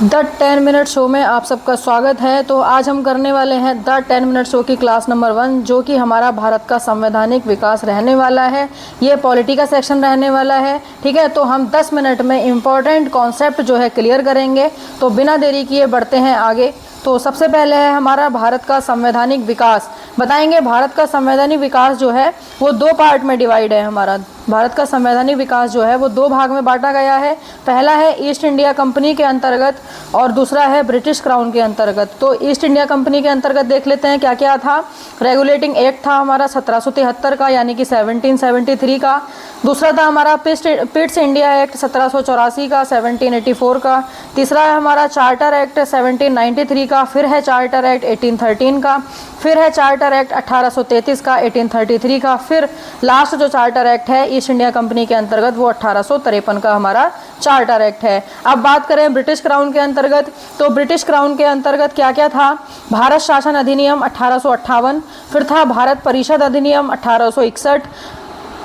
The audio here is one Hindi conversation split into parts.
द 10 मिनट शो में आप सबका स्वागत है। तो आज हम करने वाले हैं द 10 मिनट शो की क्लास नंबर 1, जो कि हमारा भारत का संवैधानिक विकास रहने वाला है। ये पॉलिटी का सेक्शन रहने वाला है, ठीक है। तो हम 10 मिनट में इम्पॉर्टेंट कॉन्सेप्ट जो है क्लियर करेंगे। तो बिना देरी किए बढ़ते हैं आगे। तो सबसे पहले है हमारा भारत का संवैधानिक विकास। बताएंगे भारत का संवैधानिक विकास जो है वो 2 पार्ट में डिवाइड है। हमारा भारत का संवैधानिक विकास जो है वो 2 भाग में बांटा गया है। पहला है ईस्ट इंडिया कंपनी के अंतर्गत और दूसरा है ब्रिटिश क्राउन के अंतर्गत। तो ईस्ट इंडिया कंपनी के अंतर्गत देख लेते हैं क्या क्या था। रेगुलेटिंग एक्ट था हमारा 1773 का, यानी कि 1773 का। दूसरा था हमारा पिट्स इंडिया एक्ट 1784 का, 1784 का। तीसरा है हमारा चार्टर एक्ट 1793 का। फिर है चार्टर एक्ट 1813 का। फिर है चार्टर एक्ट 1833 का, 1833 का। फिर लास्ट जो चार्टर एक्ट है ईस्ट इंडिया कंपनी के अंतर्गत वो 1853 का हमारा चार्टर एक्ट है। अब बात करें ब्रिटिश क्राउन के अंतर्गत, तो ब्रिटिश क्राउन के अंतर्गत क्या क्या था। भारत शासन अधिनियम 1858, फिर था भारत परिषद अधिनियम 1861,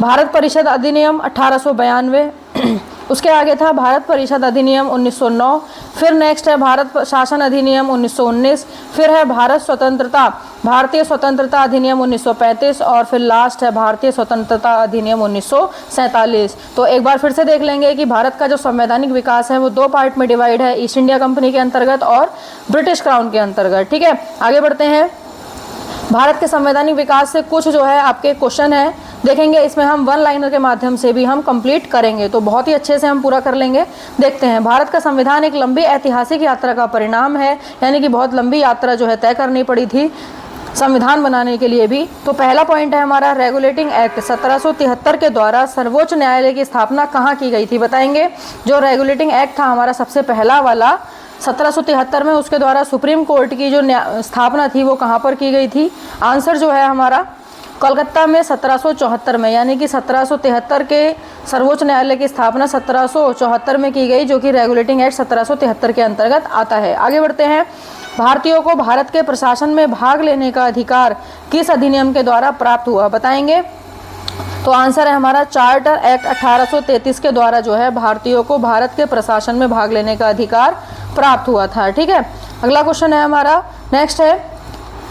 भारत परिषद अधिनियम 1892, उसके आगे था भारत परिषद अधिनियम 1909, फिर नेक्स्ट है भारत शासन अधिनियम 1919, फिर है भारतीय स्वतंत्रता अधिनियम 1935 और फिर लास्ट है भारतीय स्वतंत्रता अधिनियम 1947। तो एक बार फिर से देख लेंगे कि भारत का जो संवैधानिक विकास है वो 2 पार्ट में डिवाइड है, ईस्ट इंडिया कंपनी के अंतर्गत और ब्रिटिश क्राउन के अंतर्गत, ठीक है। आगे बढ़ते हैं। भारत के संवैधानिक विकास से कुछ जो है आपके क्वेश्चन है देखेंगे, इसमें हम 1 लाइनर के माध्यम से भी हम कंप्लीट करेंगे, तो बहुत ही अच्छे से हम पूरा कर लेंगे। देखते हैं, भारत का संविधान एक लंबी ऐतिहासिक यात्रा का परिणाम है, यानी कि बहुत लंबी यात्रा जो है तय करनी पड़ी थी संविधान बनाने के लिए भी। तो पहला पॉइंट है हमारा रेगुलेटिंग एक्ट 1773 के द्वारा सर्वोच्च न्यायालय की स्थापना कहाँ की गई थी। बताएंगे जो रेगुलेटिंग एक्ट था हमारा सबसे पहला वाला 1773 में, उसके द्वारा सुप्रीम कोर्ट की जो स्थापना थी वो कहाँ पर की गई थी। आंसर जो है हमारा कोलकाता में 1774 में, यानी कि 1773 के सर्वोच्च न्यायालय की स्थापना 1774 में की गई, जो कि रेगुलेटिंग एक्ट 1773 के अंतर्गत आता है। आगे बढ़ते हैं। भारतीयों को भारत के प्रशासन में भाग लेने का अधिकार किस अधिनियम के द्वारा प्राप्त हुआ। बताएंगे तो आंसर है हमारा चार्टर एक्ट 1833 के द्वारा जो है भारतीयों को भारत के प्रशासन में भाग लेने का अधिकार प्राप्त हुआ था, ठीक है। अगला क्वेश्चन है हमारा, नेक्स्ट है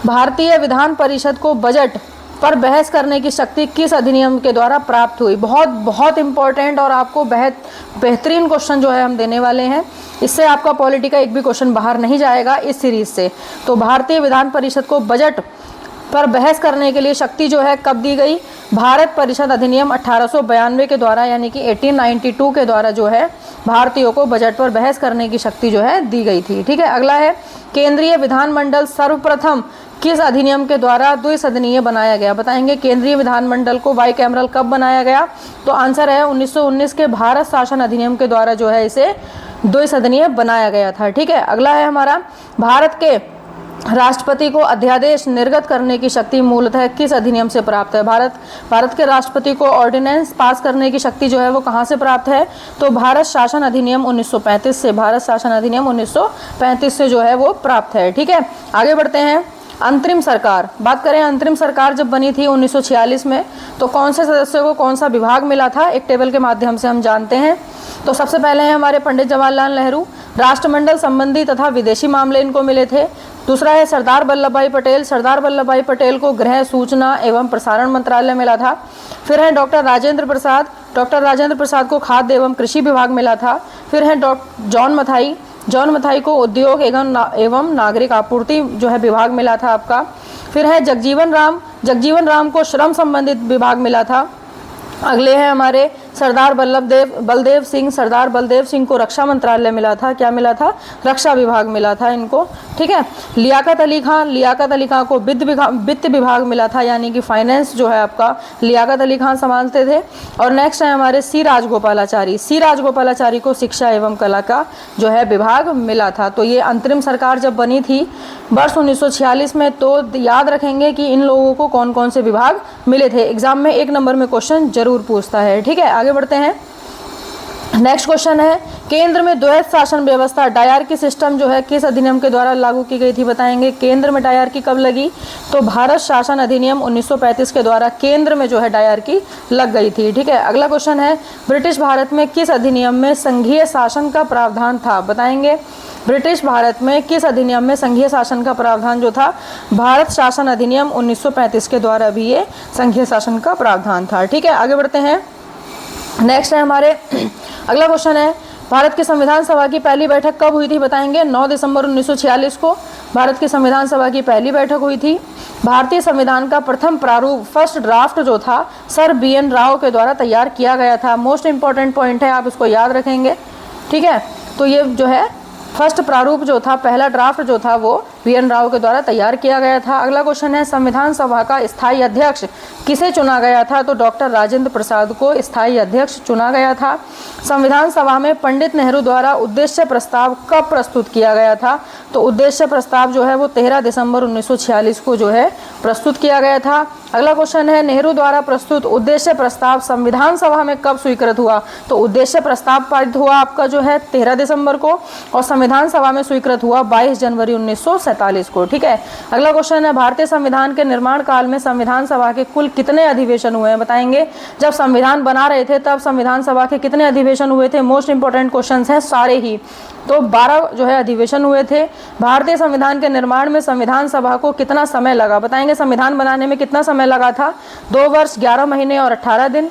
भारतीय विधान परिषद को बजट पर बहस करने की शक्ति किस अधिनियम के द्वारा प्राप्त हुई। बहुत इंपॉर्टेंट और आपको बेहतरीन क्वेश्चन जो है हम देने वाले हैं। इससे आपका पॉलिटी का एक भी क्वेश्चन बाहर नहीं जाएगा इस सीरीज से। तो भारतीय विधान परिषद को बजट पर बहस करने के लिए शक्ति जो है कब दी गई। भारत परिषद अधिनियम 1892 के द्वारा, यानी कि 1892 के द्वारा जो है भारतीयों को बजट पर बहस करने की शक्ति जो है दी गई थी, ठीक है। अगला है केंद्रीय विधानमंडल सर्वप्रथम किस अधिनियम के द्विद्विसदनीय द्विसदनीय बनाया गया। बताएंगे केंद्रीय विधानमंडल को बाईकैमरल कब बनाया गया। तो आंसर है 1919 के भारत शासन अधिनियम के द्वारा जो है इसे द्विसदनीय बनाया गया था, ठीक है। अगला है हमारा भारत के राष्ट्रपति को अध्यादेश निर्गत करने की शक्ति मूलतः किस अधिनियम से प्राप्त है। भारत के राष्ट्रपति को ऑर्डिनेंस पास करने की शक्ति जो है वो कहाँ से प्राप्त है। तो भारत शासन अधिनियम 1935 से, भारत शासन अधिनियम 1935 से जो है वो प्राप्त है, ठीक है। आगे बढ़ते हैं। अंतरिम सरकार, बात करें अंतरिम सरकार जब बनी थी 1946 में, तो कौन से सदस्यों को कौन सा विभाग मिला था, एक टेबल के माध्यम से हम जानते हैं। तो सबसे पहले हैं हमारे पंडित जवाहरलाल नेहरू, राष्ट्रमंडल संबंधी तथा विदेशी मामले इनको मिले थे। दूसरा है सरदार वल्लभ भाई पटेल, सरदार वल्लभ भाई पटेल को गृह सूचना एवं प्रसारण मंत्रालय मिला था। फिर है डॉक्टर राजेंद्र प्रसाद को खाद्य एवं कृषि विभाग मिला था। फिर है जॉन मथाई को उद्योग एवं नागरिक आपूर्ति जो है विभाग मिला था आपका। फिर है जगजीवन राम को श्रम संबंधित विभाग मिला था। अगले हैं हमारे सरदार बलदेव सिंह को रक्षा मंत्रालय मिला था। क्या मिला था, रक्षा विभाग मिला था इनको, ठीक है। लियाकत अली खां को वित्त विभाग मिला था, यानी कि फाइनेंस जो है आपका लियाकत अली खां संभालते थे। और नेक्स्ट है हमारे सी राजगोपालाचारी को शिक्षा एवं कला का जो है विभाग मिला था। तो ये अंतरिम सरकार जब बनी थी वर्ष 1946 में, तो याद रखेंगे कि इन लोगों को कौन कौन से विभाग मिले थे। एग्जाम में 1 नंबर में क्वेश्चन जरूर पूछता है, ठीक है। आगे बढ़ते हैं। नेक्स्ट क्वेश्चन है केंद्र में द्वैत शासन व्यवस्था डायरकी सिस्टम जो है किस अधिनियम के द्वारा लागू की गई थी बताएंगे। केंद्र में डायरकी कब लगी, तो भारत शासन अधिनियम 1935 के द्वारा केंद्र में जो है डायरकी लग गई थी। ठीक है, अगला क्वेश्चन है, ब्रिटिश भारत में किस अधिनियम में संघीय शासन का प्रावधान था बताएंगे। ब्रिटिश भारत में किस अधिनियम में संघीय शासन का प्रावधान जो था, भारत शासन अधिनियम 1935 के द्वारा भी ये संघीय शासन का प्रावधान था। ठीक है, आगे बढ़ते हैं। नेक्स्ट है हमारे अगला क्वेश्चन है, भारत की संविधान सभा की पहली बैठक कब हुई थी बताएंगे। 9 दिसंबर 1946 को भारत की संविधान सभा की पहली बैठक हुई थी। भारतीय संविधान का प्रथम प्रारूप फर्स्ट ड्राफ्ट जो था सर BN राव के द्वारा तैयार किया गया था। मोस्ट इंपॉर्टेंट पॉइंट है, आप इसको याद रखेंगे। ठीक है, तो ये जो है फर्स्ट प्रारूप जो था, पहला ड्राफ्ट जो था वो BN राव के द्वारा तैयार किया गया था। अगला क्वेश्चन है, संविधान सभा का स्थायी अध्यक्ष किसे चुना गया था, तो डॉक्टर राजेंद्र प्रसाद को स्थायी अध्यक्ष चुना गया था। संविधान सभा में पंडित नेहरू द्वारा उद्देश्य प्रस्ताव कब प्रस्तुत किया गया था, तो उद्देश्य प्रस्ताव जो है वो 13 दिसंबर 1946 को जो है प्रस्तुत किया गया था। अगला क्वेश्चन है, नेहरू द्वारा प्रस्तुत उद्देश्य प्रस्ताव संविधान सभा में कब स्वीकृत हुआ, तो उद्देश्य प्रस्ताव पारित हुआ आपका जो है 13 दिसंबर को और संविधान सभा में स्वीकृत हुआ 22 जनवरी 1947 को। ठीक है, अगला क्वेश्चन है, भारतीय संविधान के निर्माण काल में संविधान सभा के कुल कितने अधिवेशन हुए हैं बताएंगे। जब संविधान बना रहे थे तब संविधान सभा के कितने अधिवेशन हुए थे, मोस्ट इंपॉर्टेंट क्वेश्चन हैं सारे ही, तो 12 जो है अधिवेशन हुए थे। भारतीय संविधान के निर्माण में संविधान सभा को कितना समय लगा बताएंगे। संविधान बनाने में कितना समय लगा था, 2 वर्ष 11 महीने और 18 दिन।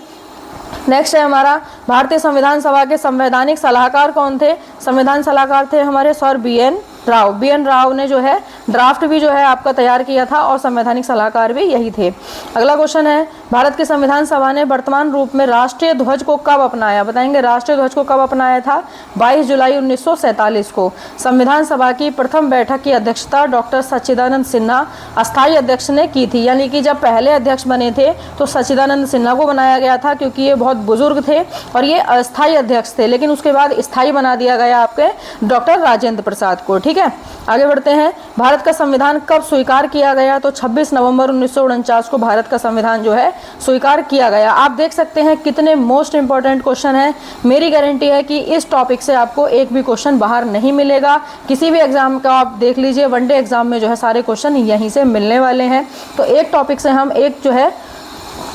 नेक्स्ट है हमारा, भारतीय संविधान सभा के संवैधानिक सलाहकार कौन थे। संविधान सलाहकार थे हमारे sir BN Rao. BN Rao ने जो है ड्राफ्ट भी जो है आपका तैयार किया था और संवैधानिक सलाहकार भी यही थे। अगला क्वेश्चन है, भारत की संविधान सभा ने वर्तमान रूप में राष्ट्रीय ध्वज को कब अपनाया बताएंगे। राष्ट्रीय ध्वज को कब अपनाया था, 22 जुलाई 1947 को। संविधान सभा की प्रथम बैठक की अध्यक्षता डॉक्टर सच्चिदानंद सिन्हा अस्थायी अध्यक्ष ने की थी, यानी कि जब पहले अध्यक्ष बने थे तो सच्चिदानंद सिन्हा को बनाया गया था क्योंकि ये बहुत बुजुर्ग थे और ये अस्थायी अध्यक्ष थे, लेकिन उसके बाद स्थायी बना दिया गया आपके डॉक्टर राजेंद्र प्रसाद को। ठीक है, आगे बढ़ते हैं। भारत का संविधान कब स्वीकार किया गया, तो 26 नवंबर 1949 को भारत का संविधान जो है स्वीकार किया गया। आप देख सकते हैं कितने मोस्ट इंपॉर्टेंट क्वेश्चन है। मेरी गारंटी है कि इस टॉपिक से आपको एक भी क्वेश्चन बाहर नहीं मिलेगा। किसी भी एग्जाम का आप देख लीजिए, वनडे एग्जाम में जो है सारे क्वेश्चन यहीं से मिलने वाले हैं। तो एक टॉपिक से हम एक जो है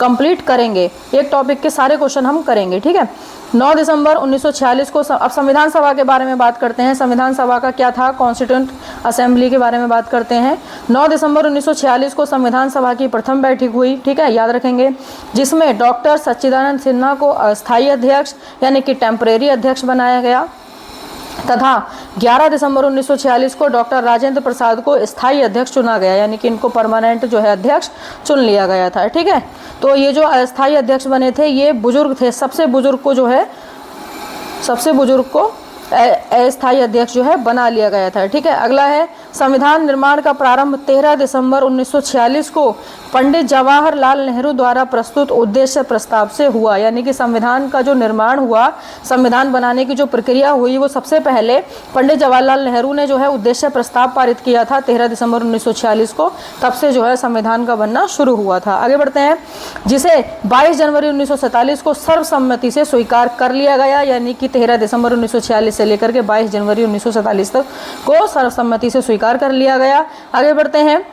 कंप्लीट करेंगे, एक टॉपिक के सारे क्वेश्चन हम करेंगे। ठीक है, 9 दिसंबर 1946 को अब संविधान सभा के बारे में बात करते हैं। संविधान सभा का क्या था, कॉन्स्टिट्यूंट असेंबली के बारे में बात करते हैं। 9 दिसंबर 1946 को संविधान सभा की प्रथम बैठक हुई, ठीक है, याद रखेंगे, जिसमें डॉक्टर सच्चिदानंद सिन्हा को अस्थायी अध्यक्ष यानी कि टेम्परेरी अध्यक्ष बनाया गया तथा 11 दिसंबर 1946 को डॉक्टर राजेंद्र प्रसाद को स्थायी अध्यक्ष चुना गया, यानी कि इनको परमानेंट जो है अध्यक्ष चुन लिया गया था। ठीक है, तो ये जो अस्थायी अध्यक्ष बने थे ये बुजुर्ग थे, सबसे बुजुर्ग को अस्थायी अध्यक्ष जो है बना लिया गया था। ठीक है, अगला है, संविधान निर्माण का प्रारंभ 13 दिसंबर 1946 को पंडित जवाहरलाल नेहरू द्वारा प्रस्तुत उद्देश्य प्रस्ताव से हुआ, यानी कि संविधान का जो निर्माण हुआ, संविधान बनाने की जो प्रक्रिया हुई वो सबसे पहले पंडित जवाहरलाल नेहरू ने जो है उद्देश्य प्रस्ताव पारित किया था 13 दिसंबर 1946 को, तब से जो है संविधान का बनना शुरू हुआ था। आगे बढ़ते हैं, जिसे 22 जनवरी 1947 को सर्वसम्मति से स्वीकार कर लिया गया, यानी कि 13 दिसंबर 1946 से लेकर के 22 जनवरी 1947 तक को सर्वसम्मति से स्वीकार कर लिया गया। आगे बढ़ते हैं,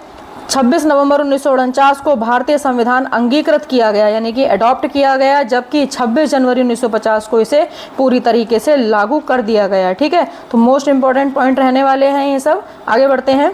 26 नवंबर 1949 को भारतीय संविधान अंगीकृत किया गया, यानी कि अडॉप्ट किया गया, जबकि 26 जनवरी 1950 को इसे पूरी तरीके से लागू कर दिया गया। ठीक है, तो मोस्ट इंपॉर्टेंट पॉइंट रहने वाले हैं ये सब। आगे बढ़ते हैं,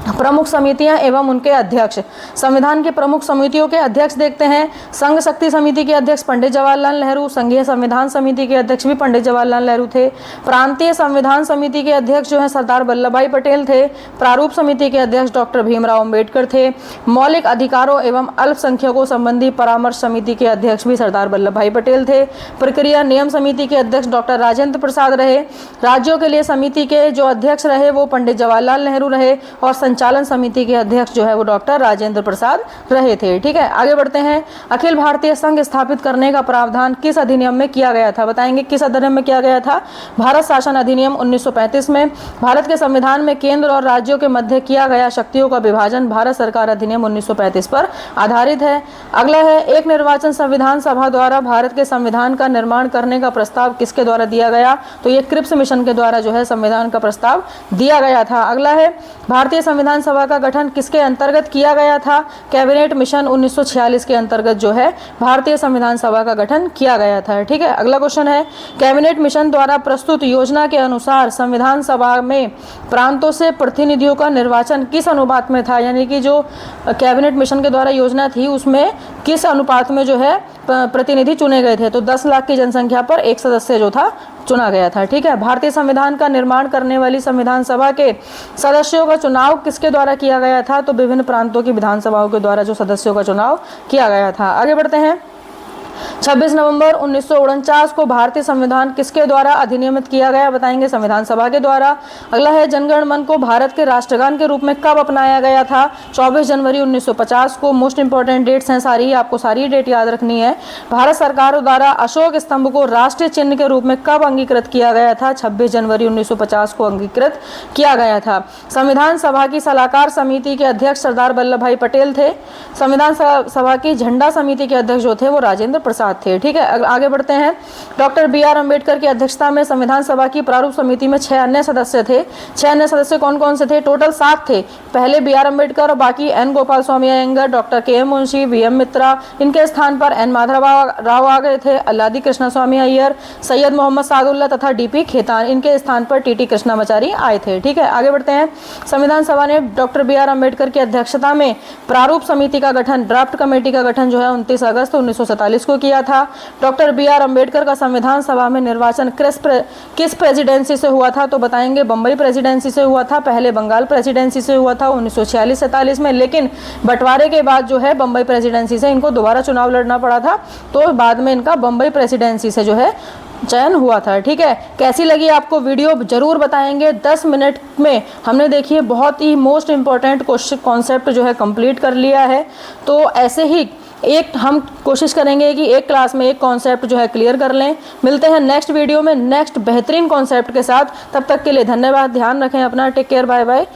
प्रमुख समितियां एवं उनके अध्यक्ष। संविधान की प्रमुख समितियों के अध्यक्ष देखते हैं। संघ शक्ति समिति के अध्यक्ष पंडित जवाहरलाल नेहरू, संघीय संविधान समिति के अध्यक्ष भी पंडित जवाहरलाल नेहरू थे। प्रांतीय संविधान समिति के अध्यक्ष जो है सरदार वल्लभ भाई पटेल थे। प्रारूप समिति के अध्यक्ष डॉक्टर भीमराव अम्बेडकर थे। मौलिक अधिकारों एवं अल्पसंख्यकों संबंधी परामर्श समिति के अध्यक्ष भी सरदार वल्लभ भाई पटेल थे। प्रक्रिया नियम समिति के अध्यक्ष डॉक्टर राजेंद्र प्रसाद रहे। राज्यों के लिए समिति के जो अध्यक्ष रहे वो पंडित जवाहरलाल नेहरू रहे और संचालन समिति के अध्यक्ष जो है वो डॉक्टर राजेंद्र प्रसाद रहे थे। ठीक है, आगे बढ़ते हैं। अखिल भारतीय संघ स्थापित करने का प्रावधान किस अधिनियम में किया गया था? बताएंगे किस अधिनियम में किया गया था? भारत शासन अधिनियम 1935 में। भारत के संविधान में केंद्र और राज्यों के मध्य किया गया शक्तियों का विभाजन भारत सरकार अधिनियम 1935 पर आधारित है। अगला है, एक निर्वाचन संविधान सभा द्वारा भारत के संविधान का निर्माण करने का प्रस्ताव किसके द्वारा दिया गया? तो ये क्रिप्स मिशन के द्वारा जो है संविधान का प्रस्ताव दिया गया था। अगला है, भारतीय संविधान सभा का गठन किसके अंतर्गत किया गया था? कैबिनेट मिशन 1946 के अंतर्गत जो है भारतीय संविधान सभा का गठन किया गया था। ठीक है, अगला क्वेश्चन है, कैबिनेट मिशन द्वारा प्रस्तुत योजना के अनुसार संविधान सभा में प्रांतों से प्रतिनिधियों का निर्वाचन किस अनुपात में था? यानी कि जो कैबिनेट मिशन के द्वारा योजना थी उसमें किस अनुपात में जो है प्रतिनिधि चुने गए थे? तो 10 लाख की जनसंख्या पर एक सदस्य जो था चुना गया था। ठीक है, भारतीय संविधान का निर्माण करने वाली संविधान सभा के सदस्यों का चुनाव किसके द्वारा किया गया था? तो विभिन्न प्रांतों की विधानसभाओं के द्वारा जो सदस्यों का चुनाव किया गया था। आगे बढ़ते हैं। 26 नवंबर 1949 को भारतीय संविधान किसके द्वारा अधिनियमित किया गया? बताएंगे संविधान सभा के द्वारा। अगला है, जनगण मन को भारत के राष्ट्रगान के रूप में कब अपनाया गया था? 24 जनवरी 1950 को। मोस्ट इंपॉर्टेंट डेट्स हैं सारी, आपको सारी डेट याद रखनी है। भारत सरकार द्वारा अशोक स्तंभ को राष्ट्रीय चिन्ह के रूप में कब अंगीकृत किया गया था? 26 जनवरी 1950 को अंगीकृत किया गया था। संविधान सभा की सलाहकार समिति के अध्यक्ष सरदार वल्लभ भाई पटेल थे। संविधान सभा की झंडा समिति के अध्यक्ष जो थे वो राजेंद्र प्रसाद थे। ठीक है, आगे बढ़ते हैं। Doctor B R. अम्बेडकर की अध्यक्षता में संविधान सभा की प्रारूप समिति में 6 अन्य सदस्य थे। 6 अन्य सदस्य कौन कौन से थे? टोटल 7 थे। पहले बी.आर. अम्बेडकर और बाकी N. Gopal Swami Iyengar, doctor KM. Munshi, वी.एम. मित्रा, इनके स्थान पर एन. माधव राव आ गए थे। अल्लादी कृष्ण स्वामी अय्यर, सैयद मोहम्मद सादुल्ला तथा डी.पी. खेतान, इनके स्थान पर टी.टी. कृष्णामाचारी आए थे। ठीक है, आगे बढ़ते हैं। संविधान सभा ने डॉक्टर बी.आर. अम्बेडकर की अध्यक्षता में प्रारूप समिति का गठन, ड्राफ्ट कमेटी का गठन जो है 29 अगस्त 1947 को किया था। Doctor B R. अम्बेडकर का संविधान सभा में निर्वाचन किस प्रेसिडेंसी से हुआ था? तो बताएंगे बम्बई प्रेसिडेंसी से हुआ था। पहले बंगाल प्रेसिडेंसी से हुआ था 1946-47 में, लेकिन बंटवारे के बाद जो है बम्बई प्रेसिडेंसी से इनको दोबारा चुनाव लड़ना पड़ा था, तो बाद में इनका बम्बई प्रेसिडेंसी से जो है चयन हुआ था। ठीक है, कैसी लगी आपको वीडियो जरूर बताएंगे। 10 मिनट में हमने देखिए बहुत ही मोस्ट इंपॉर्टेंट कॉन्सेप्ट जो है कंप्लीट कर लिया है। तो ऐसे ही हम कोशिश करेंगे कि एक क्लास में एक कॉन्सेप्ट जो है क्लियर कर लें। मिलते हैं नेक्स्ट वीडियो में नेक्स्ट बेहतरीन कॉन्सेप्ट के साथ। तब तक के लिए धन्यवाद। ध्यान रखें अपना। Take care, bye bye.